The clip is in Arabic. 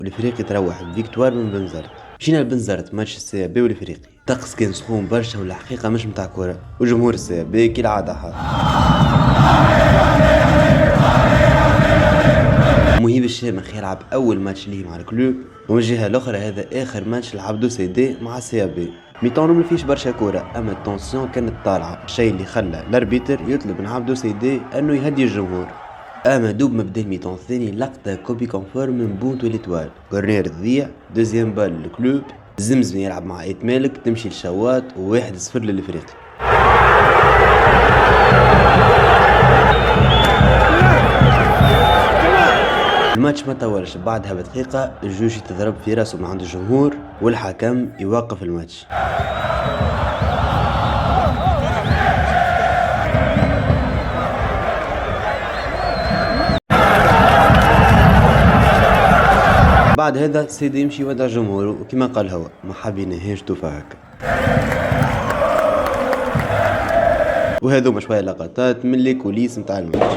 والافريقي تروح بفيكتوار من بنزرت. مشينا لبنزرت ماتش السي بي والافريقي، الطقس كان سخون برشا والحقيقه مش متاع كوره، وجمهور السي بي كالعاده حاضر. مهيب الشامخ يلعب اول ماتش ليه مع الكلوب، ومن الجهه الاخرى هذا اخر ماتش لعبدو سي دي مع السي بي. ميطانو ما فيش برشا كوره، اما التونسيون كانت طالعه، الشيء اللي خلى الاربيتر يطلب من عبدو سي دي انه يهدي الجمهور. اما دوب ما بدا الميطان الثاني لقطه كوبي كونفورم من بونتو ليتوال، كورنير تضيع، دوزيام بال للكلوب، زمزم يلعب مع ايت مالك تمشي لشوات، وواحد صفر للافريقي. الماتش ما طولش، بعدها بدقيقة الجوجي تضرب في راسه من عند الجمهور، والحكم يوقف الماتش. بعد هذا سيدي يمشي يودع جمهوره، وكما قال هو ما حبيناهاش توفى هكا. وهذوما شوية لقطات من لي كوليس متاع الماتش.